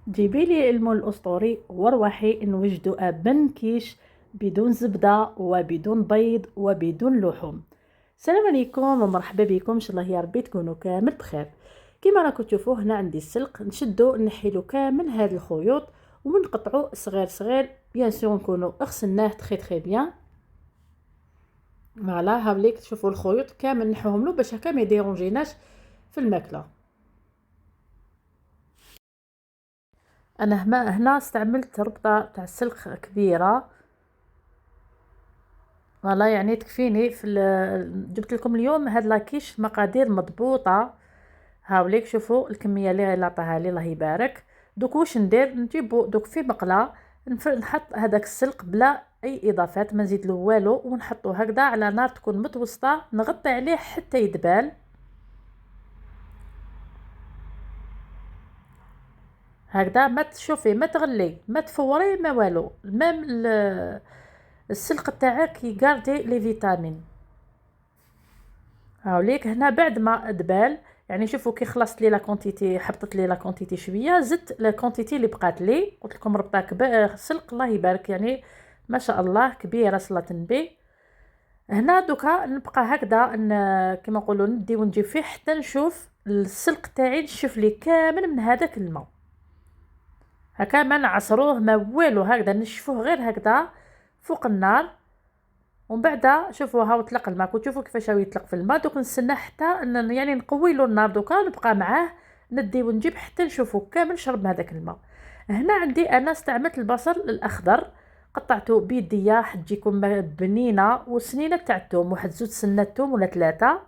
جيبي لي المول الأسطوري وارواحي نوجدوا بن كيش بدون زبدة وبدون بيض وبدون لحوم. السلام عليكم ومرحبا بكم، ان شاء الله يا ربي تكونوا كامل بخير. كما راكم تشوفوا هنا عندي السلق، نشدو نحيلو كامل هاد الخيوط ونقطعو صغير صغير. بيان سور نكونوا غسلناه تخي بيان. فوالا هاوليك تشوفوا الخيوط كامل نحوهم له باش هكا ما يديرونجيناش في الماكله. انا هنا استعملت ربطه تاع السلق كبيره، فوالا يعني تكفيني جبت لكم اليوم هاد لاكيش مقادير مضبوطه. هاوليك شوفوا الكميه اللي عطاها لي الله يبارك. دوك واش ندير، نجيبو دوك في مقله نحط هذاك السلق بلا اي اضافات، ما نزيد له والو، ونحطو هكذا على نار تكون متوسطه، نغطي عليه حتى يدبال هكذا. ما تشوفي ما تغلي ما تفوري ما والو، ميم السلق تاعك يغاردي لي فيتامين. هاوليك هنا بعد ما دبال، يعني شوفوا كي خلصت لي لا كونتيتي، حبطت لي لا كونتيتي شويه، زدت لا كونتيتي اللي بقات لي. قلت لكم ربطه سلق الله يبارك، يعني ما شاء الله كبيره صلاه النبي. هنا دوكا نبقى هكذا كما نقولوا ندي ونجيب فيه حتى نشوف السلق تاعي نشف لي كامل من هذاك الماء. هكا ما نعصروه ما والو، هكذا نشفوه غير هكذا فوق النار. ومن بعد شوفوا هاو طلق الماء، وتشوفوا كيفاش هاو يطلق في الماء. دوك نستنى حتى يعني نقوي له النار، دوكا نبقى معاه ندي ونجيب حتى نشوفوا كامل شرب هذاك الماء. هنا عندي انا استعملت البصل الاخضر، قطعته بيديا حتى تجيكم بنينه، وسنينه تاع الثوم، واحد زوج سنات ثوم ولا ثلاثه،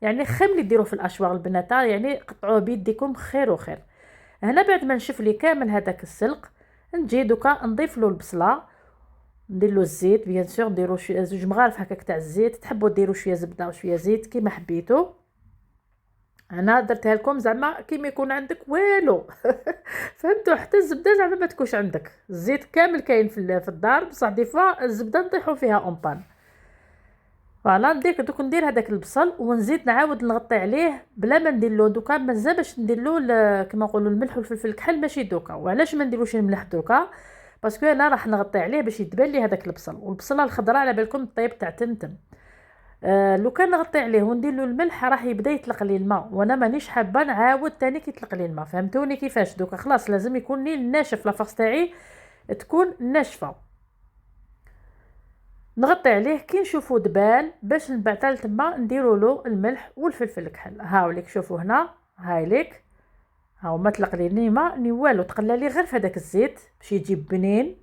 يعني خير اللي ديروا في الاشواغ البنات، يعني قطعوه بيديكم خير وخير. هنا بعد ما نشوف لي كامل هذاك السلق، نجي دوكا نضيف له البصله، ندير له الزيت بيان سور، نديرو شويه زوج مغارف هكاك تاع الزيت، تحبوا ديروا شويه زبده وشويه زيت كيما حبيتو. انا درتها لكم زعما كيما يكون عندك والو فهمتوا؟ حتى الزبده زعما ما تكونش عندك، الزيت كامل كاين في الدار، بصح دي فوا الزبده نطيحوا فيها اون بان. فوالا ندير هذاك البصل، ونزيد نعاود نغطي عليه بلا ما ندير له دوكا مازال، باش ندير له كما نقولوا الملح والفلفل الكحل ماشي دوكا. وعلاش ما نديروش الملح دوكا؟ باسكو انا راح نغطي عليه باش يدبل لي هذاك البصل، والبصله الخضراء على بالكم طيب تاع تمتم. لو كان نغطي عليه وندير له الملح راح يبدا يطلق لي الماء، وانا مانيش حابه نعاود تاني كيطلق لي الماء. فهمتوني كيفاش؟ دوكا خلاص لازم يكون لي ناشف، لافاس تاعي تكون ناشفه. نغطي عليه كي نشوفو دبال، باش من بعد تما نديرو له الملح والفلفل الكحل. هاوليك شوفوا هنا، هايليك هاو ما طلق لي ني ما ني والو، تقلى لي غير في هذاك الزيت باش يجي بنين.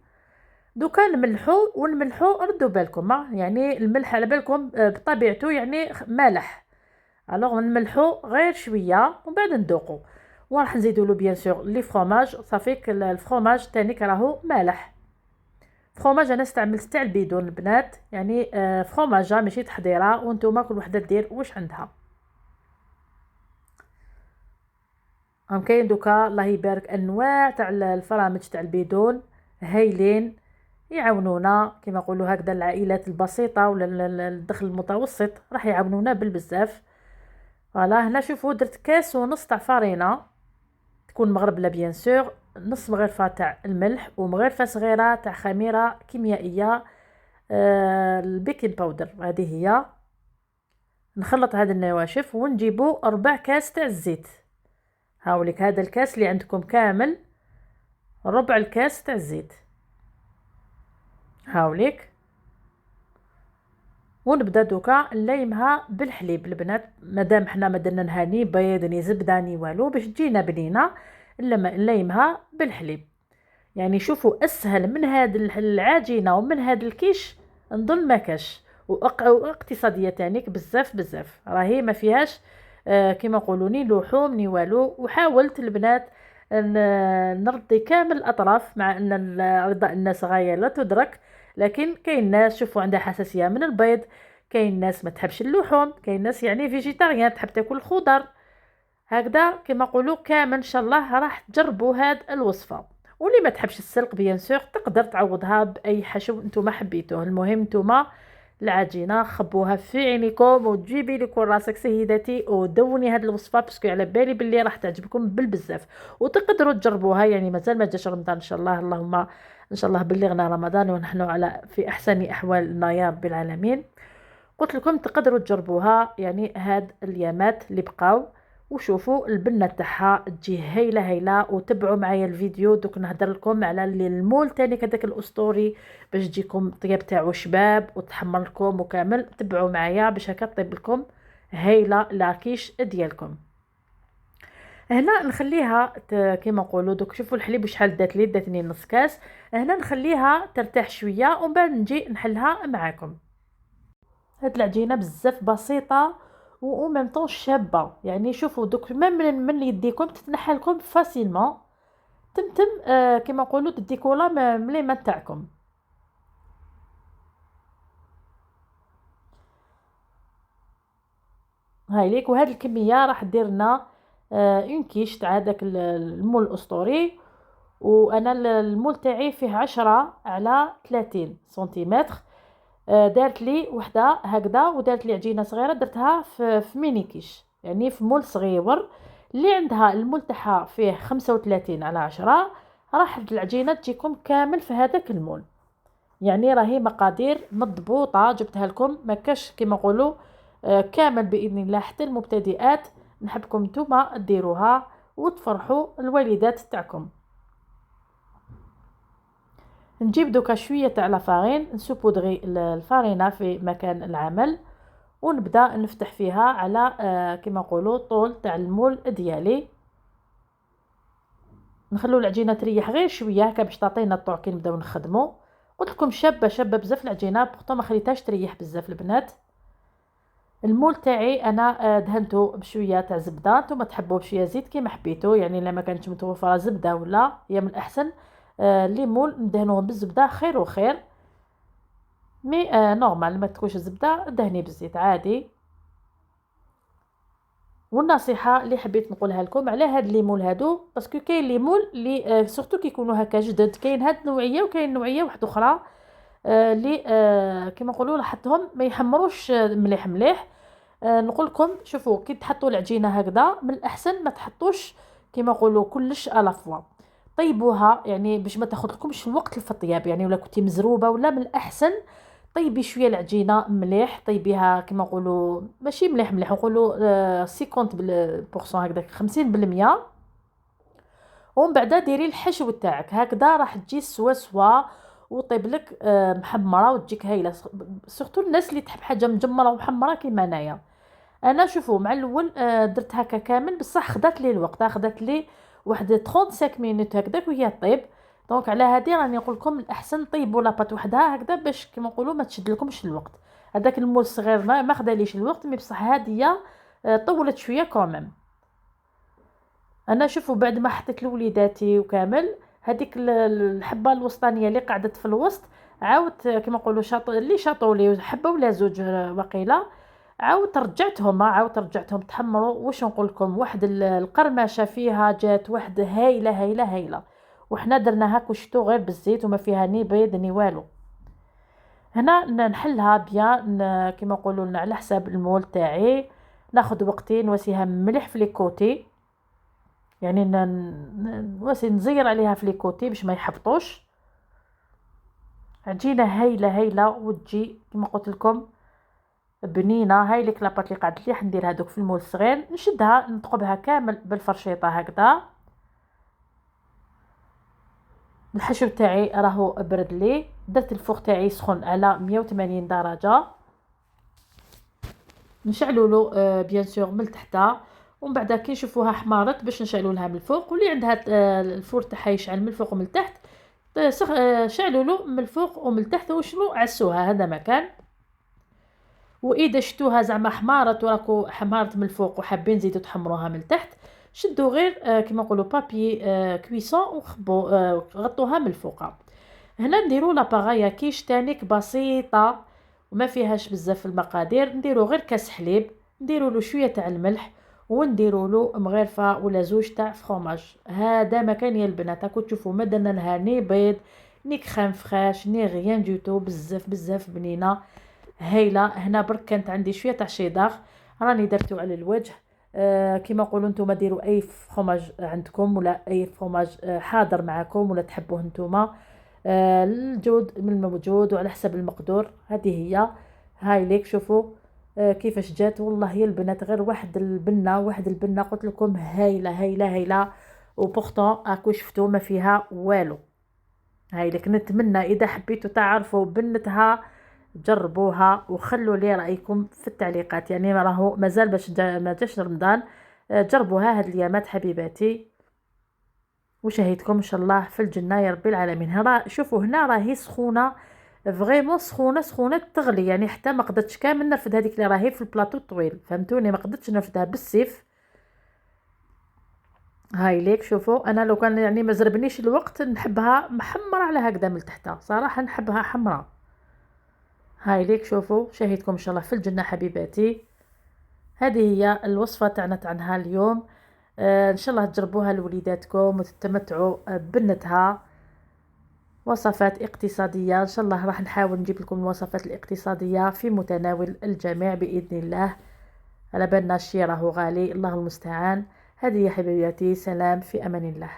دوكا نملحو ردوا بالكم، يعني الملح على بالكم بطبيعته يعني مالح، الوغ نملحو غير شويه ومن بعد ندوقو. وراح نزيدو له بيان سور لي فروماج، صافيك الفروماج تاني راهو مالح. فروماج انا استعملت تاع البيدون البنات، يعني فروماجه ماشي تحضيره، وانتم كل وحده دير واش عندها. كاين دوكا الله يبارك انواع تاع الفرامج تاع البيدون هايلين، يعاونونا كما نقولوا هكذا العائلات البسيطه ولا الدخل المتوسط، راح يعاونونا بالبزاف. فوالا هنا شوفوا درت كاس ونص تاع فارينه، تكون مغربله بيان سور، نص مغرفه تاع الملح، ومغرفه صغيره تاع خميره كيميائيه، البيكين باودر هذه هي. نخلط هذه النواشف ونجيبو 4 كاس تاع الزيت. هاوليك هذا الكاس اللي عندكم كامل ربع الكاس تاع الزيت، هاوليك. ونبدا دوكا نليمها بالحليب البنات، مادام حنا ما درنا نهاني بيض ني زبده ني والو باش تجينا بنينه، لما نليمها بالحليب. يعني شوفوا اسهل من هاد العجينه ومن هاد الكيش نظن ما كاش، واقتصاديه تانيك بزاف بزاف، راهي ما فيهاش كما نقولوا ني لحوم ني والو. وحاولت البنات نرضي كامل الاطراف، مع ان رضا الناس غايه لا تدرك، لكن كاين ناس شوفوا عندها حساسيه من البيض، كاين ناس ما تحبش اللحوم، كاين ناس يعني فيجيتاريان تحب تاكل الخضر. هكذا كما نقولوا كامل ان شاء الله راح تجربوا هاد الوصفه. واللي ما تحبش السلق بيان سور تقدر تعوضها باي حشو نتوما حبيتوه، المهم نتوما العجينه، خبوها في عينيكم وتجيبي لكم راسك سيداتي ودوني هذه الوصفه باسكو على بالي باللي راح تعجبكم بالبزاف، وتقدروا تجربوها. يعني مازال ما جاش رمضان ان شاء الله، اللهم ان شاء الله بلغنا رمضان ونحن على في احسن احوالنا يا رب العالمين. قلت لكم تقدروا تجربوها، يعني هاد اليامات اللي بقاو، وشوفوا البنه تاعها تجي هايله هايله. وتبعوا معايا الفيديو دوك نهضر لكم على المول تاني كذاك الاسطوري باش تجيكم الطياب تاعو شباب وتحمر لكم وكامل. تبعوا معايا باش هكا طيب لكم هايله لاكيش ديالكم. هنا نخليها كيما نقولوا دوك شوفوا الحليب شحال داتني نص كاس. هنا نخليها ترتاح شويه ومن بعد نجي نحلها معاكم. هاد العجينه بزاف بسيطه و ميم طون شابه، يعني شوفوا دوك ميم من يديكم تتنحى لكم فاسيلمون. تمتم كيما نقولوا تديكولا من لي مان تاعكم. هاي ليك، وهاد الكميه راح دير لنا اون كيش تاع هذاك المول الاسطوري. وانا المول تاعي فيه 10 على 30 سنتيمتر. دارت لي وحده هكذا، ودارت لي عجينه صغيره درتها في ميني كيش، يعني في مول صغيور. اللي عندها المول تاعها فيه 35 على 10 راح العجينه تجيكم كامل في هذاك المول. يعني راهي مقادير مضبوطه جبتها لكم، ما كاش كيما نقولوا كامل باذن الله. حتى المبتدئات نحبكم نتوما ديروها وتفرحوا الوالدات تاعكم. نجيب دوكا شويه تاع لافارين، نسوبودغي الفارينه في مكان العمل، ونبدا نفتح فيها على كما نقولوا طول تاع المول ديالي. نخلو العجينه تريح غير شويه هكا باش تعطينا الطوع كي نبداو نخدموا. قلت لكم شابه بزاف العجينه، بورتو ما خليتهاش تريح بزاف البنات. المول تاعي انا دهنته بشويه تاع زبده، نتوما تحبوا بشويه زيت كيما حبيتو، يعني الا ما كانتش متوفره زبده ولا هي من الاحسن لي مول ندهنوهم بالزبده خير وخير. مي نورمال ما تكونش الزبده دهني بالزيت عادي. والنصيحه اللي حبيت نقولها لكم على هاد ليمول هادو، باسكو كاين ليمول اللي سورتو كيكونوا هكا جدد، كاين هاد النوعيه وكاين نوعيه واحده اخرى اللي كما نقولوا لاحظتهم ما يحمروش مليح. نقول لكم شوفوا كي تحطوا العجينه هكذا من الاحسن ما تحطوش كما نقولوا كلش الافوا. طيبوها يعني باش ما تاخذ لكمش الوقت في الطياب، يعني ولا كنتي مزروبه ولا من الاحسن طيبي شويه العجينه مليح. طيبيها كما نقولوا ماشي مليح نقولوا 50% هكذاك 50%. ومن بعد ديري الحشو تاعك هكذا راح تجي سوا وطيب لك محمره وتجيك هايله. سورتو الناس اللي تحب حاجه مجمره ومحمره كيما انايا. انا شوفوا مع الاول درت هكا كامل بصح خدات لي الوقت، خدات لي واحد 35 مينوت هكذاك وهي طيب. دونك على هذه راني نقول لكم الاحسن طيبوا لاباط وحدها هكذا باش كما نقولوا ما تشد لكمش الوقت. هذاك المول الصغير ما خداليش الوقت، مي بصح هذه طولت شويه كوميم. انا شوفوا بعد ما حطيت لوليداتي وكامل هذيك الحبه الوسطانيه اللي قعدت في الوسط، عاودت كما نقولوا اللي شاطوا لي حبه ولا زوج وقيله، عاودت رجعتهم تحمروا. واش نقول لكم واحد القرمشه فيها جات واحد هايله. وحنا درناها كشتو غير بالزيت وما فيها ني بيض ني والو. هنا نحلها بيان كما نقولوا لنا على حساب المول تاعي. ناخذ وقتي نواسيها مليح في لي كوتي، يعني نواسي نزير عليها في لي كوتي باش ما يحبطوش. عجينه هايله وتجي كما قلت لكم بنينه. هاي لي كلابات اللي قعدت لي حندير هذوك في المول الصغير، نشدها نثقبها كامل بالفرشيطه هكذا. الحشو تاعي راهو برد لي، درت الفوق تاعي سخن على 180 درجه، نشعلوا له بيان سور من تحت. ومن بعد كي نشوفوها حمارت باش نشعلوا لها من الفوق، واللي عندها الفور تاعها يشعل من الفوق ومن تحت شعلوا له من الفوق ومن تحت وشنو عسوها هذا مكان. واذا شتوها زعما حمارت وراكو حمارت من الفوق وحابين زيدوا تحمروها من تحت، شدوا غير كما نقولوا بابي كويسون وخبوا غطوها من الفوق. هنا نديروا لاباغايا كيش تانيك بسيطه وما فيهاش بزاف المقادير. نديروا غير كاس حليب، نديروا له شويه تاع الملح، ونديروا له مغرفه ولا زوج تاع فروماج. هذا مكان يا البنات راكم تشوفوا ما درنا لها ني بيض ني كريم فريش ني غيان دوتو، بزاف بنينه. هايله. هنا برك كانت عندي شويه تاع شيدار راني درتو على الوجه. كيما نقولوا نتوما ديروا اي فخوماج عندكم ولا اي فخوماج حاضر معكم ولا تحبوه نتوما. الجود من الموجود وعلى حسب المقدور. هذه هي. هاي ليك شوفوا كيفاش جات. والله يا البنات غير واحد البنه قلت لكم هايله هايله هايله. وبورطون اكو شفتوا ما فيها والو. هاي لك نتمنى اذا حبيتوا تعرفوا بنتها جربوها وخلوا لي رايكم في التعليقات. يعني راهو مازال باش ما جاش رمضان. جربوها هاد الايامات حبيباتي وشهيتكم ان شاء الله في الجنه يا رب العالمين. شوفوا هنا راهي سخونه فريمون سخونه سخونه تغلي. يعني حتى ما قدرتش كامل نرفد هذيك اللي راهي في البلاطو الطويل فهمتوني. ما قدرتش نرفدها بالسيف. هاي ليك شوفوا انا لو كان يعني ما زربنيش الوقت نحبها محمره على هكذا من تحت صراحه نحبها حمراء. هاي ليك شوفوا شهيتكم ان شاء الله في الجنه حبيباتي. هذه هي الوصفه تاعنا تاعنا اليوم. ان شاء الله تجربوها لوليداتكم وتتمتعوا بنتها. وصفات اقتصاديه ان شاء الله راح نحاول نجيب لكم الوصفات الاقتصاديه في متناول الجميع باذن الله. على بالنا الشي راهو غالي الله المستعان. هذه يا حبيباتي سلام في امان الله.